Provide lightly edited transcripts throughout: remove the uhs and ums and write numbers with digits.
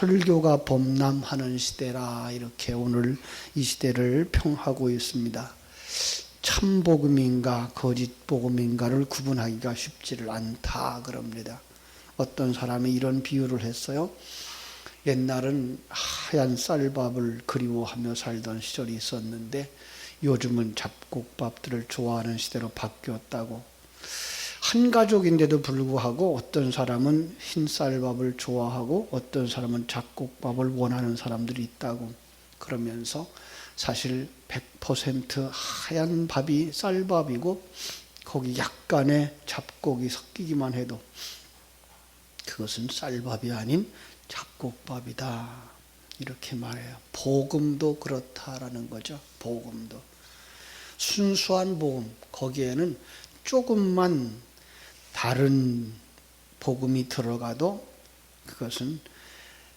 설교가 범람하는 시대라 이렇게 오늘 이 시대를 평하고 있습니다. 참 복음인가 거짓 복음인가를 구분하기가 쉽지를 않다 그럽니다. 어떤 사람이 이런 비유를 했어요. 옛날은 하얀 쌀밥을 그리워하며 살던 시절이 있었는데 요즘은 잡곡밥들을 좋아하는 시대로 바뀌었다고. 한 가족인데도 불구하고 어떤 사람은 흰 쌀밥을 좋아하고 어떤 사람은 잡곡밥을 원하는 사람들이 있다고. 그러면서 사실 100% 하얀 밥이 쌀밥이고 거기 약간의 잡곡이 섞이기만 해도 그것은 쌀밥이 아닌 잡곡밥이다 이렇게 말해요. 복음도 그렇다라는 거죠. 복음도 순수한 복음, 거기에는 조금만 다른 복음이 들어가도 그것은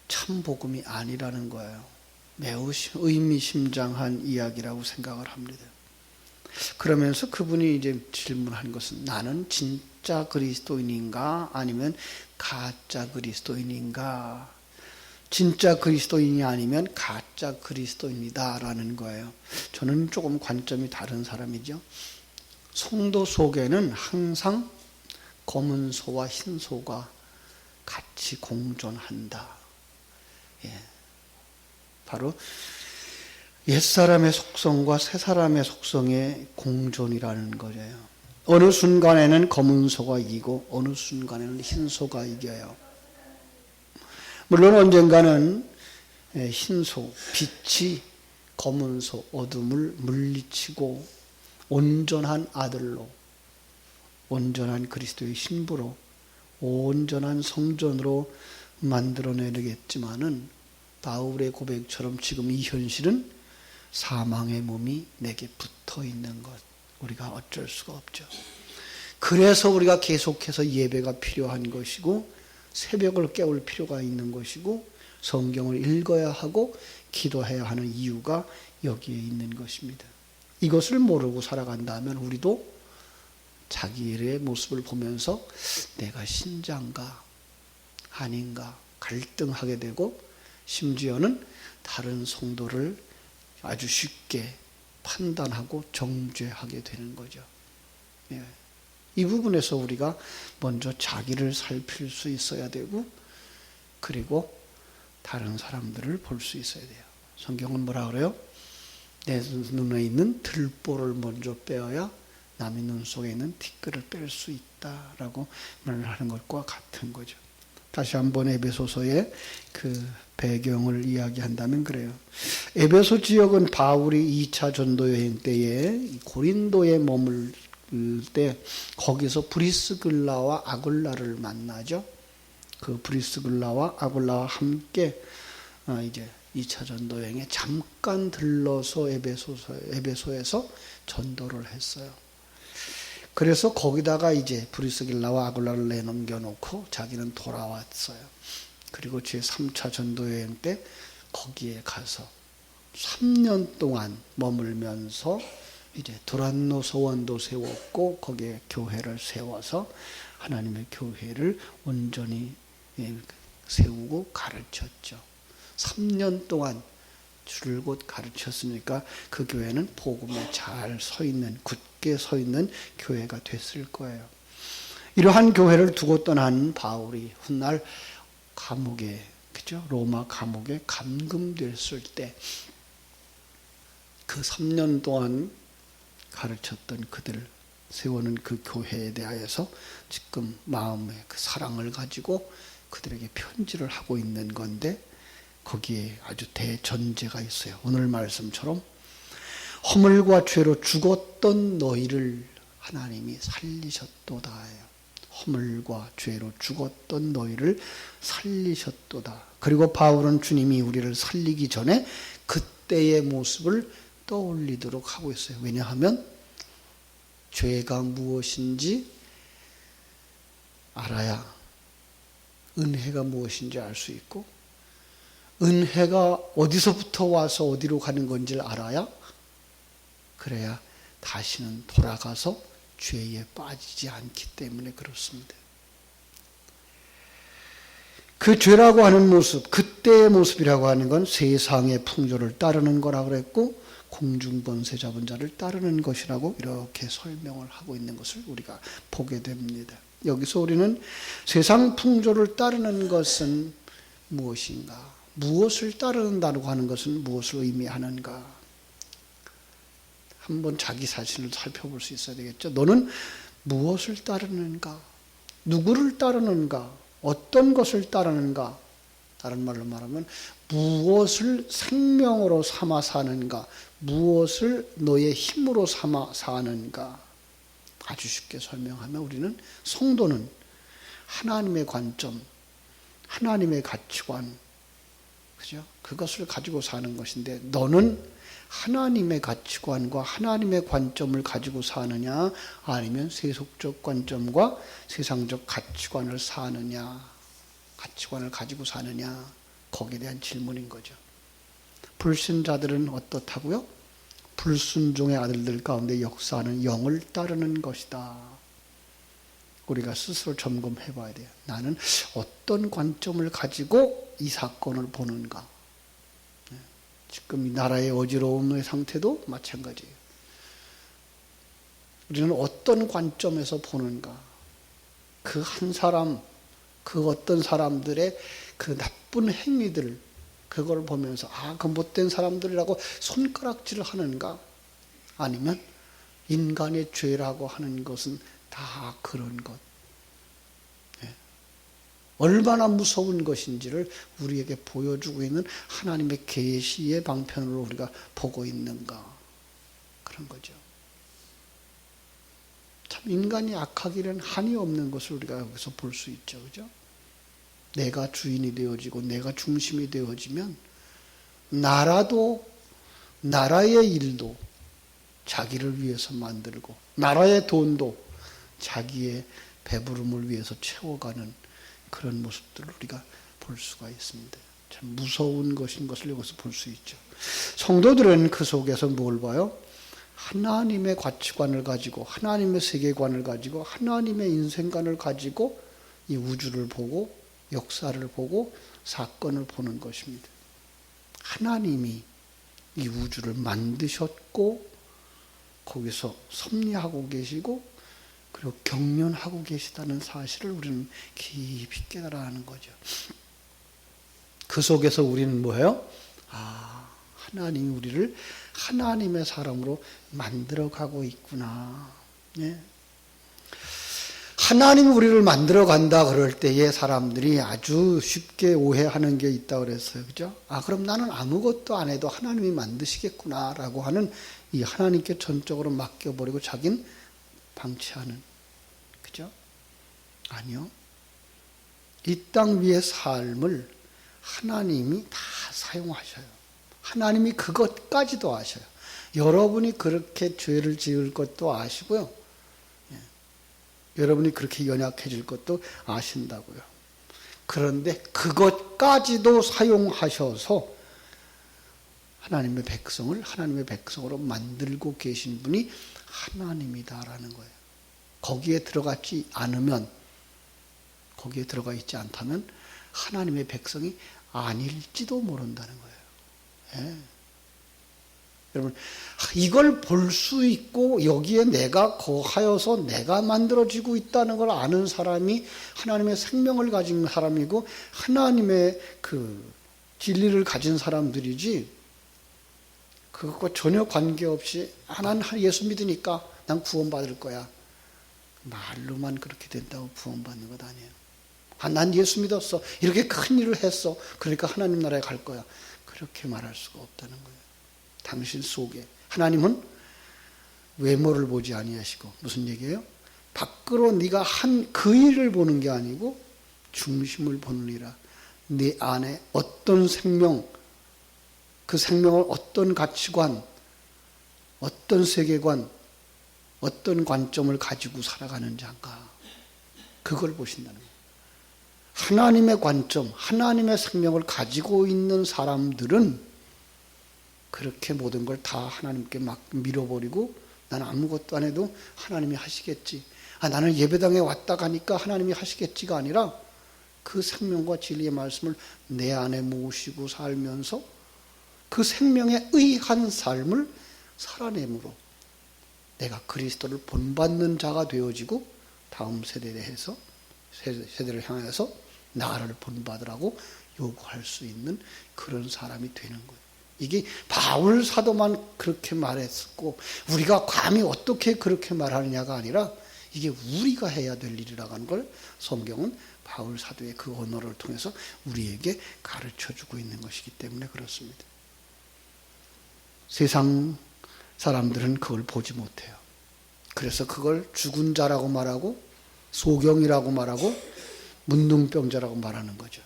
참 복음이 아니라는 거예요. 매우 의미심장한 이야기라고 생각을 합니다. 그러면서 그분이 이제 질문한 것은 나는 진짜 그리스도인인가 아니면 가짜 그리스도인인가? 진짜 그리스도인이 아니면 가짜 그리스도인이다라는 거예요. 저는 조금 관점이 다른 사람이죠. 성도 속에는 항상 검은 소와 흰 소가 같이 공존한다. 예. 바로 옛사람의 속성과 새사람의 속성의 공존이라는 거예요. 어느 순간에는 검은 소가 이기고 어느 순간에는 흰 소가 이겨요. 물론 언젠가는 흰 소, 빛이 검은 소, 어둠을 물리치고 온전한 아들로, 온전한 그리스도의 신부로, 온전한 성전으로 만들어내겠지만은 바울의 고백처럼 지금 이 현실은 사망의 몸이 내게 붙어 있는 것, 우리가 어쩔 수가 없죠. 그래서 우리가 계속해서 예배가 필요한 것이고 새벽을 깨울 필요가 있는 것이고 성경을 읽어야 하고 기도해야 하는 이유가 여기에 있는 것입니다. 이것을 모르고 살아간다면 우리도 자기의 모습을 보면서 내가 신자인가 아닌가 갈등하게 되고 심지어는 다른 성도를 아주 쉽게 판단하고 정죄하게 되는 거죠. 예. 이 부분에서 우리가 먼저 자기를 살필 수 있어야 되고 그리고 다른 사람들을 볼 수 있어야 돼요. 성경은 뭐라 그래요? 내 눈에 있는 들보를 먼저 빼어야 남의 눈 속에 있는 티끌을 뺄 수 있다라고 말을 하는 것과 같은 거죠. 다시 한번 에베소서의 그 배경을 이야기한다면 그래요. 에베소 지역은 바울이 2차 전도 여행 때에 고린도에 머물 때 거기서 브리스글라와 아굴라를 만나죠. 그 브리스글라와 아굴라와 함께 이제 2차 전도 여행에 잠깐 들러서 에베소에서 전도를 했어요. 그래서 거기다가 이제 브리스길라와 아굴라를 내넘겨 놓고 자기는 돌아왔어요. 그리고 제3차 전도 여행 때 거기에 가서 3년 동안 머물면서 이제 두란노 서원도 세웠고 거기에 교회를 세워서 하나님의 교회를 온전히 세우고 가르쳤죠. 3년 동안 줄곧 가르쳤으니까 그 교회는 복음에 잘 서 있는, 굳게 서 있는 교회가 됐을 거예요. 이러한 교회를 두고 떠난 바울이 훗날 감옥에, 그죠? 로마 감옥에 감금됐을 때 그 3년 동안 가르쳤던 그들 세우는 그 교회에 대하여서 지금 마음의 그 사랑을 가지고 그들에게 편지를 하고 있는 건데 거기에 아주 대전제가 있어요. 오늘 말씀처럼 허물과 죄로 죽었던 너희를 하나님이 살리셨도다. 허물과 죄로 죽었던 너희를 살리셨도다. 그리고 바울은 주님이 우리를 살리기 전에 그때의 모습을 떠올리도록 하고 있어요. 왜냐하면 죄가 무엇인지 알아야 은혜가 무엇인지 알 수 있고 은혜가 어디서부터 와서 어디로 가는 건지를 알아야 그래야 다시는 돌아가서 죄에 빠지지 않기 때문에 그렇습니다. 그 죄라고 하는 모습, 그때의 모습이라고 하는 건 세상의 풍조를 따르는 거라고 그랬고 공중번세 잡은 자를 따르는 것이라고 이렇게 설명을 하고 있는 것을 우리가 보게 됩니다. 여기서 우리는 세상 풍조를 따르는 것은 무엇인가? 무엇을 따른다고 하는 것은 무엇을 의미하는가? 한번 자기 자신을 살펴볼 수 있어야 되겠죠. 너는 무엇을 따르는가? 누구를 따르는가? 어떤 것을 따르는가? 다른 말로 말하면 무엇을 생명으로 삼아 사는가? 무엇을 너의 힘으로 삼아 사는가? 아주 쉽게 설명하면 우리는 성도는 하나님의 관점, 하나님의 가치관, 그죠? 그것을 가지고 사는 것인데 너는 하나님의 가치관과 하나님의 관점을 가지고 사느냐 아니면 세속적 관점과 세상적 가치관을 사느냐, 가치관을 가지고 사느냐, 거기에 대한 질문인 거죠. 불신자들은 어떻다고요? 불순종의 아들들 가운데 역사하는 영을 따르는 것이다. 우리가 스스로 점검해 봐야 돼요. 나는 어떤 관점을 가지고 이 사건을 보는가? 지금 이 나라의 어지러움의 상태도 마찬가지예요. 우리는 어떤 관점에서 보는가? 그 한 사람, 그 어떤 사람들의 그 나쁜 행위들, 그걸 보면서 그 못된 사람들이라고 손가락질을 하는가? 아니면 인간의 죄라고 하는 것은 다 그런 것. 얼마나 무서운 것인지를 우리에게 보여주고 있는 하나님의 계시의 방편으로 우리가 보고 있는가? 그런 거죠. 참 인간이 악하기는 한이 없는 것을 우리가 여기서 볼 수 있죠. 그죠? 내가 주인이 되어지고 내가 중심이 되어지면 나라도, 나라의 일도 자기를 위해서 만들고 나라의 돈도 자기의 배부름을 위해서 채워가는 그런 모습들을 우리가 볼 수가 있습니다. 참 무서운 것인 것을 여기서 볼 수 있죠. 성도들은 그 속에서 뭘 봐요? 하나님의 가치관을 가지고 하나님의 세계관을 가지고 하나님의 인생관을 가지고 이 우주를 보고 역사를 보고 사건을 보는 것입니다. 하나님이 이 우주를 만드셨고 거기서 섭리하고 계시고 그리고 경륜하고 계시다는 사실을 우리는 깊이 깨달아야 하는 거죠. 그 속에서 우리는 뭐예요? 하나님이 우리를 하나님의 사람으로 만들어가고 있구나. 예. 하나님이 우리를 만들어간다 그럴 때에 사람들이 아주 쉽게 오해하는 게 있다고 그랬어요. 그죠? 그럼 나는 아무것도 안 해도 하나님이 만드시겠구나 라고 하는 이 하나님께 전적으로 맡겨버리고 자기는 방치하는. 그죠? 아니요. 이 땅 위의 삶을 하나님이 다 사용하셔요. 하나님이 그것까지도 아셔요. 여러분이 그렇게 죄를 지을 것도 아시고요. 여러분이 그렇게 연약해질 것도 아신다고요. 그런데 그것까지도 사용하셔서 하나님의 백성을 하나님의 백성으로 만들고 계신 분이 하나님이다라는 거예요. 거기에 들어가지 않으면, 거기에 들어가 있지 않다면 하나님의 백성이 아닐지도 모른다는 거예요. 예. 여러분, 이걸 볼 수 있고 여기에 내가 거하여서 내가 만들어지고 있다는 걸 아는 사람이 하나님의 생명을 가진 사람이고 하나님의 그 진리를 가진 사람들이지, 그것과 전혀 관계없이 난 예수 믿으니까 난 구원받을 거야. 말로만 그렇게 된다고 구원받는 것 아니에요. 난 예수 믿었어. 이렇게 큰 일을 했어. 그러니까 하나님 나라에 갈 거야. 그렇게 말할 수가 없다는 거예요. 당신 속에 하나님은 외모를 보지 아니하시고, 무슨 얘기예요? 밖으로 네가 한 그 일을 보는 게 아니고 중심을 보느니라. 네 안에 어떤 생명, 그 생명을 어떤 가치관, 어떤 세계관, 어떤 관점을 가지고 살아가는 자인가, 그걸 보신다는 거예요. 하나님의 관점, 하나님의 생명을 가지고 있는 사람들은 그렇게 모든 걸 다 하나님께 막 밀어버리고 나는 아무것도 안 해도 하나님이 하시겠지. 나는 예배당에 왔다 가니까 하나님이 하시겠지가 아니라 그 생명과 진리의 말씀을 내 안에 모시고 살면서 그 생명에 의한 삶을 살아내므로 내가 그리스도를 본받는 자가 되어지고 다음 세대를 향해서 나를 본받으라고 요구할 수 있는 그런 사람이 되는 거예요. 이게 바울 사도만 그렇게 말했었고 우리가 감히 어떻게 그렇게 말하느냐가 아니라 이게 우리가 해야 될 일이라고 하는 걸 성경은 바울 사도의 그 언어를 통해서 우리에게 가르쳐주고 있는 것이기 때문에 그렇습니다. 세상 사람들은 그걸 보지 못해요. 그래서 그걸 죽은 자라고 말하고 소경이라고 말하고 문둥병자라고 말하는 거죠.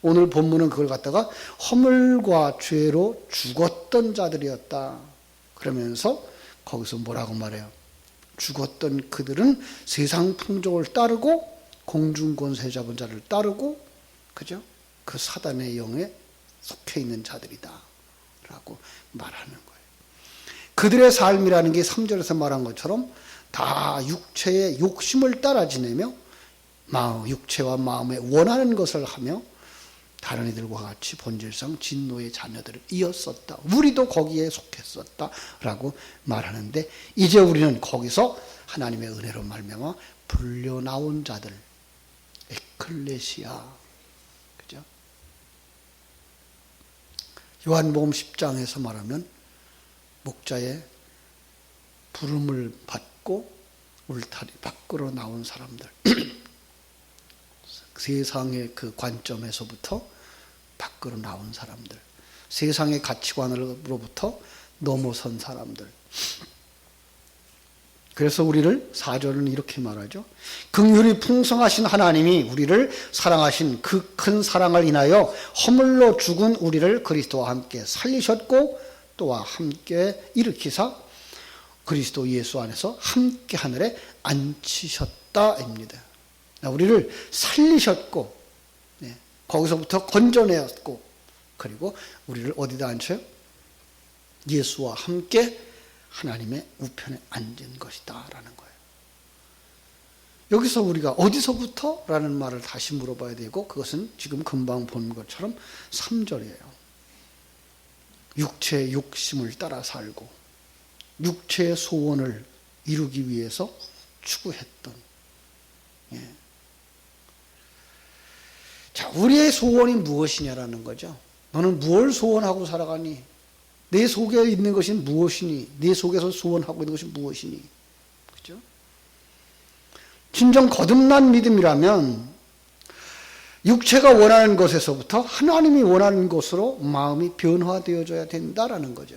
오늘 본문은 그걸 갖다가 허물과 죄로 죽었던 자들이었다. 그러면서 거기서 뭐라고 말해요? 죽었던 그들은 세상 풍족을 따르고 공중권세 잡은 자를 따르고 그죠? 그 사단의 영에 속해 있는 자들이다 라고 말하는 거예요. 그들의 삶이라는 게 3절에서 말한 것처럼 다 육체의 욕심을 따라 지내며 육체와 마음에 원하는 것을 하며 다른 이들과 같이 본질상 진노의 자녀들이었었다. 우리도 거기에 속했었다 라고 말하는데 이제 우리는 거기서 하나님의 은혜로 말미암아 불려 나온 자들 에클레시아 그죠? 요한복음 10장에서 말하면 목자의 부름을 받고 울타리 밖으로 나온 사람들 세상의 그 관점에서부터 밖으로 나온 사람들 세상의 가치관으로부터 넘어선 사람들 그래서 우리를 4절은 이렇게 말하죠. 긍휼이 풍성하신 하나님이 우리를 사랑하신 그 큰 사랑을 인하여 허물로 죽은 우리를 그리스도와 함께 살리셨고 또한 함께 일으키사 그리스도 예수 안에서 함께 하늘에 앉히셨다입니다. 우리를 살리셨고 거기서부터 건져내었고 그리고 우리를 어디다 앉혀요? 예수와 함께 하나님의 우편에 앉은 것이다 라는 거예요. 여기서 우리가 어디서부터? 라는 말을 다시 물어봐야 되고 그것은 지금 금방 본 것처럼 3절이에요. 육체의 욕심을 따라 살고 육체의 소원을 이루기 위해서 추구했던 자, 우리의 소원이 무엇이냐라는 거죠. 너는 무엇을 소원하고 살아가니? 내 속에 있는 것이 무엇이니? 내 속에서 소원하고 있는 것이 무엇이니? 그죠? 진정 거듭난 믿음이라면 육체가 원하는 것에서부터 하나님이 원하는 것으로 마음이 변화되어져야 된다라는 거죠.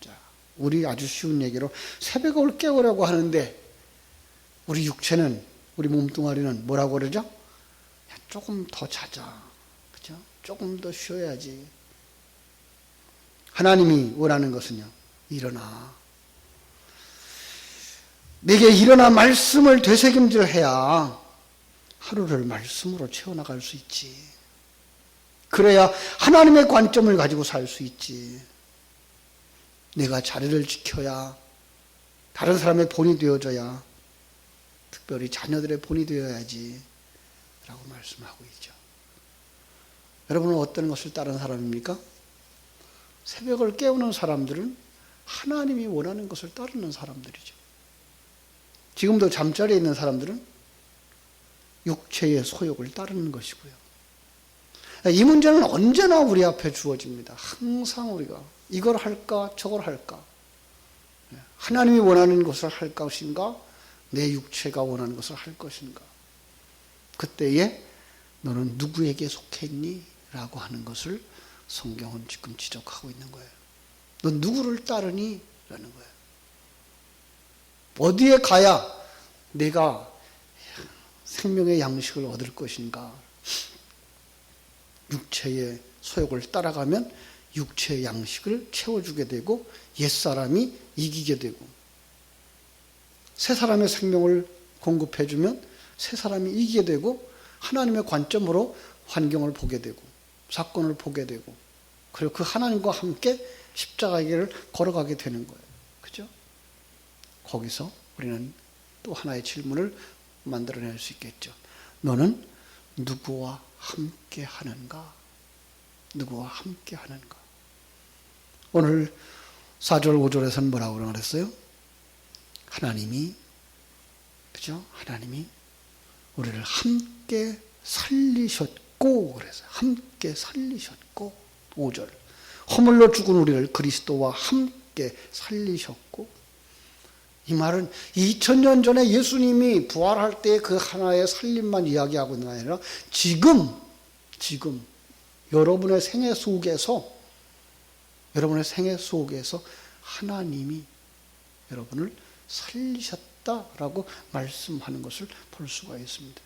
자, 우리 아주 쉬운 얘기로 새벽을 깨우려고 하는데 우리 육체는 우리 몸뚱아리는 뭐라고 그러죠? 조금 더 자자. 그죠? 조금 더 쉬어야지. 하나님이 원하는 것은요. 일어나. 내게 일어나 말씀을 되새김질해야 하루를 말씀으로 채워나갈 수 있지. 그래야 하나님의 관점을 가지고 살 수 있지. 내가 자리를 지켜야 다른 사람의 본이 되어져야 특별히 자녀들의 본이 되어야지 라고 말씀하고 있죠. 여러분은 어떤 것을 따른 사람입니까? 새벽을 깨우는 사람들은 하나님이 원하는 것을 따르는 사람들이죠. 지금도 잠자리에 있는 사람들은 육체의 소욕을 따르는 것이고요. 이 문제는 언제나 우리 앞에 주어집니다. 항상 우리가 이걸 할까 저걸 할까 하나님이 원하는 것을 할 것인가 내 육체가 원하는 것을 할 것인가 그때에 너는 누구에게 속했니? 라고 하는 것을 성경은 지금 지적하고 있는 거예요. 너 누구를 따르니? 라는 거예요. 어디에 가야 내가 생명의 양식을 얻을 것인가? 육체의 소욕을 따라가면 육체의 양식을 채워주게 되고 옛사람이 이기게 되고 새 사람의 생명을 공급해주면 새 사람이 이기게 되고 하나님의 관점으로 환경을 보게 되고 사건을 보게 되고 그리고 그 하나님과 함께 십자가의 길을 걸어가게 되는 거예요. 그죠? 거기서 우리는 또 하나의 질문을 만들어낼 수 있겠죠. 너는 누구와 함께 하는가? 누구와 함께 하는가? 오늘 4절 5절에서는 뭐라고 그랬어요? 하나님이, 그죠? 하나님이 우리를 함께 살리셨고 그래서 함께 살리셨고 5절 허물로 죽은 우리를 그리스도와 함께 살리셨고, 이 말은 2000년 전에 예수님이 부활할 때 그 하나의 살림만 이야기하고 있는 게 아니라 지금 여러분의 생애 속에서 하나님이 여러분을 살리셨다라고 말씀하는 것을 볼 수가 있습니다.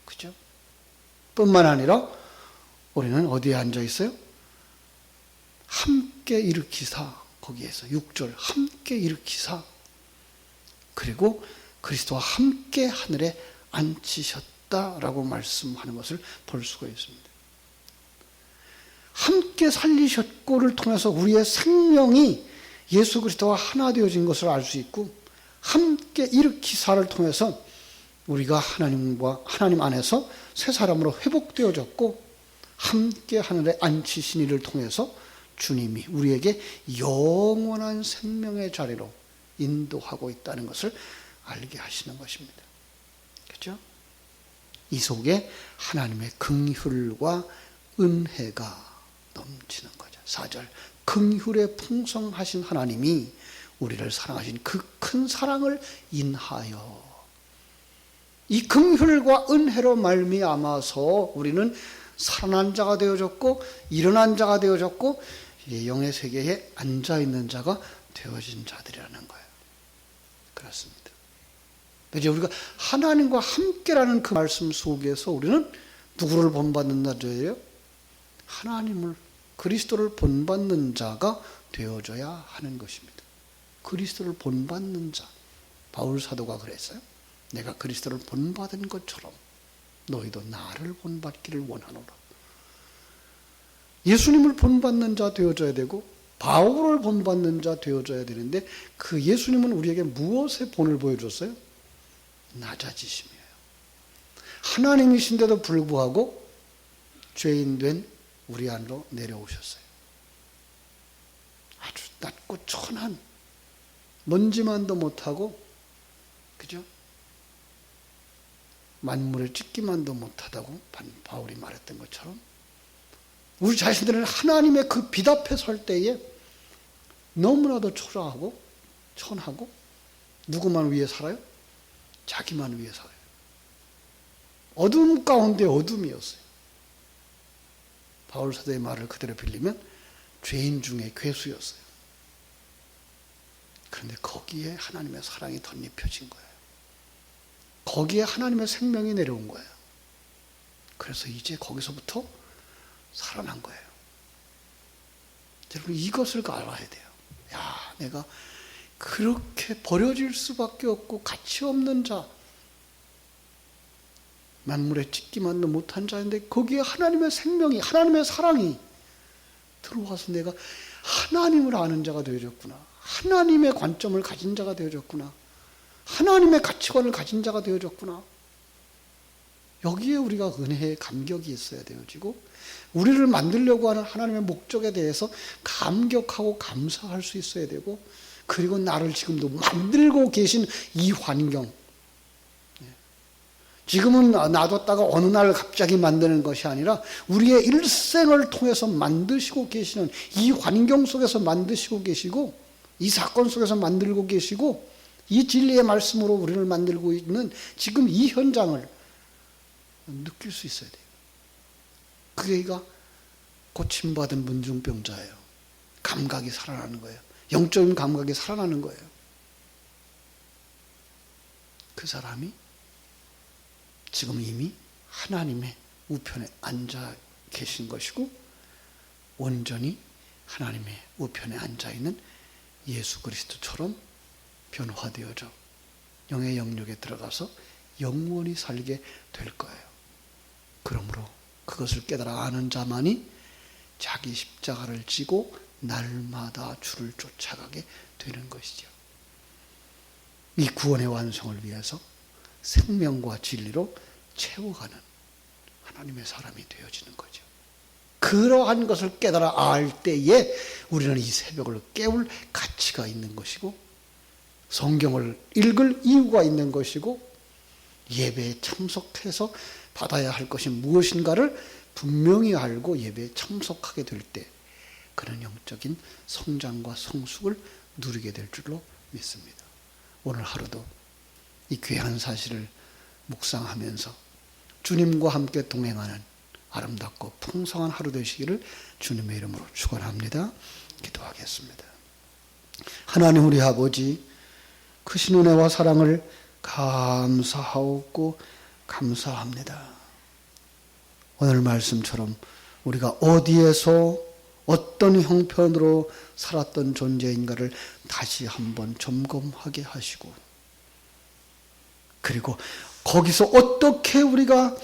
그죠? 뿐만 아니라 우리는 어디에 앉아 있어요? 함께 일으키사, 거기에서 6절 함께 일으키사, 그리고 그리스도와 함께 하늘에 앉히셨다라고 말씀하는 것을 볼 수가 있습니다. 함께 살리셨고를 통해서 우리의 생명이 예수 그리스도와 하나 되어진 것을 알 수 있고, 함께 일으키사를 통해서 우리가 하나님 안에서 새 사람으로 회복되어졌고, 함께 하늘에 앉히신 이를 통해서 주님이 우리에게 영원한 생명의 자리로 인도하고 있다는 것을 알게 하시는 것입니다. 그렇죠? 이 속에 하나님의 긍휼과 은혜가 넘치는 거죠. 4절 긍휼에 풍성하신 하나님이 우리를 사랑하신 그 큰 사랑을 인하여, 이 긍휼과 은혜로 말미암아서 우리는 살아난 자가 되어졌고 일어난 자가 되어졌고 영의 세계에 앉아있는 자가 되어진 자들이라는 거예요. 그렇습니다. 이제 우리가 하나님과 함께라는 그 말씀 속에서 우리는 누구를 본받는 자예요? 하나님을, 그리스도를 본받는 자가 되어져야 하는 것입니다. 그리스도를 본받는 자. 바울 사도가 그랬어요. 내가 그리스도를 본받은 것처럼 너희도 나를 본받기를 원하노라. 예수님을 본받는 자 되어져야 되고 바울을 본받는 자 되어져야 되는데, 그 예수님은 우리에게 무엇의 본을 보여줬어요? 낮아지심이에요. 하나님이신데도 불구하고 죄인 된 우리 안으로 내려오셨어요. 아주 낮고 천한, 먼지만도 못하고, 그죠? 만물에 찍기만도 못하다고 바울이 말했던 것처럼 우리 자신들은 하나님의 그 빛 앞에 설 때에 너무나도 초라하고 천하고, 누구만 위해 살아요? 자기만 위해 살아요. 어둠 가운데 어둠이었어요. 바울 사도의 말을 그대로 빌리면 죄인 중에 괴수였어요. 그런데 거기에 하나님의 사랑이 덧입혀진 거예요. 거기에 하나님의 생명이 내려온 거예요. 그래서 이제 거기서부터 살아난 거예요. 여러분, 이것을 알아야 돼요. 야, 내가 그렇게 버려질 수밖에 없고 가치 없는 자, 만물에 찍기만도 못한 자인데 거기에 하나님의 생명이, 하나님의 사랑이 들어와서 내가 하나님을 아는 자가 되어졌구나. 하나님의 관점을 가진 자가 되어졌구나. 하나님의 가치관을 가진 자가 되어졌구나. 여기에 우리가 은혜의 감격이 있어야 되어지고, 우리를 만들려고 하는 하나님의 목적에 대해서 감격하고 감사할 수 있어야 되고, 그리고 나를 지금도 만들고 계신 이 환경, 지금은 놔뒀다가 어느 날 갑자기 만드는 것이 아니라 우리의 일생을 통해서 만드시고 계시는 이 환경 속에서 만드시고 계시고, 이 사건 속에서 만들고 계시고, 이 진리의 말씀으로 우리를 만들고 있는 지금 이 현장을 느낄 수 있어야 돼요. 그게가 고침받은 문중병자예요. 감각이 살아나는 거예요. 영적인 감각이 살아나는 거예요. 그 사람이 지금 이미 하나님의 우편에 앉아 계신 것이고, 온전히 하나님의 우편에 앉아 있는 예수 그리스도처럼 변화되어져 영의 영역에 들어가서 영원히 살게 될 거예요. 그러므로 그것을 깨달아 아는 자만이 자기 십자가를 지고 날마다 주를 쫓아가게 되는 것이죠. 이 구원의 완성을 위해서 생명과 진리로 채워가는 하나님의 사람이 되어지는 거죠. 그러한 것을 깨달아 알 때에 우리는 이 새벽을 깨울 가치가 있는 것이고 성경을 읽을 이유가 있는 것이고 예배에 참석해서 받아야 할 것이 무엇인가를 분명히 알고 예배에 참석하게 될 때 그런 영적인 성장과 성숙을 누리게 될 줄로 믿습니다. 오늘 하루도 이 귀한 사실을 묵상하면서 주님과 함께 동행하는 아름답고 풍성한 하루 되시기를 주님의 이름으로 축원합니다. 기도하겠습니다. 하나님 우리 아버지 크신 은혜와 사랑을 감사하옵고 감사합니다. 오늘 말씀처럼 우리가 어디에서 어떤 형편으로 살았던 존재인가를 다시 한번 점검하게 하시고 그리고 거기서 어떻게 우리가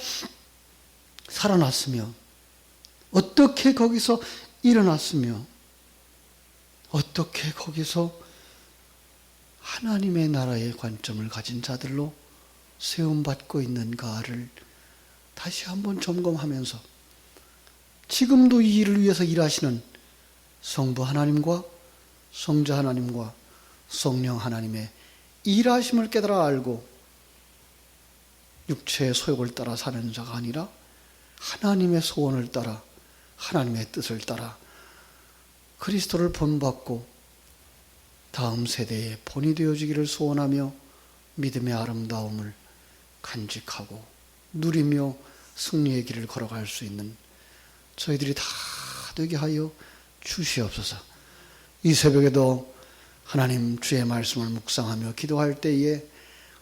살아났으며 어떻게 거기서 일어났으며 어떻게 거기서 하나님의 나라의 관점을 가진 자들로 세움받고 있는가를 다시 한번 점검하면서 지금도 이 일을 위해서 일하시는 성부 하나님과 성자 하나님과 성령 하나님의 일하심을 깨달아 알고 육체의 소욕을 따라 사는 자가 아니라 하나님의 소원을 따라 하나님의 뜻을 따라 그리스도를 본받고 다음 세대의 본이 되어지기를 소원하며 믿음의 아름다움을 간직하고 누리며 승리의 길을 걸어갈 수 있는 저희들이 다 되게 하여 주시옵소서. 이 새벽에도 하나님 주의 말씀을 묵상하며 기도할 때에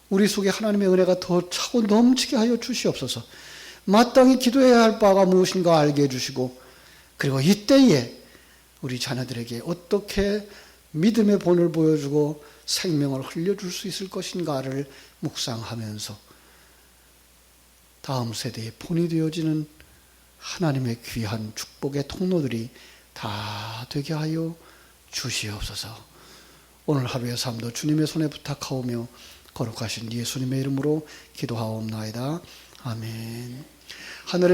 우리 속에 하나님의 은혜가 더 차고 넘치게 하여 주시옵소서. 마땅히 기도해야 할 바가 무엇인가 알게 해주시고 그리고 이때에 우리 자녀들에게 어떻게 믿음의 본을 보여주고 생명을 흘려줄 수 있을 것인가를 묵상하면서 다음 세대의 본이 되어지는 하나님의 귀한 축복의 통로들이 다 되게 하여 주시옵소서. 오늘 하루의 삶도 주님의 손에 부탁하오며 거룩하신 예수님의 이름으로 기도하옵나이다. 아멘. 하늘의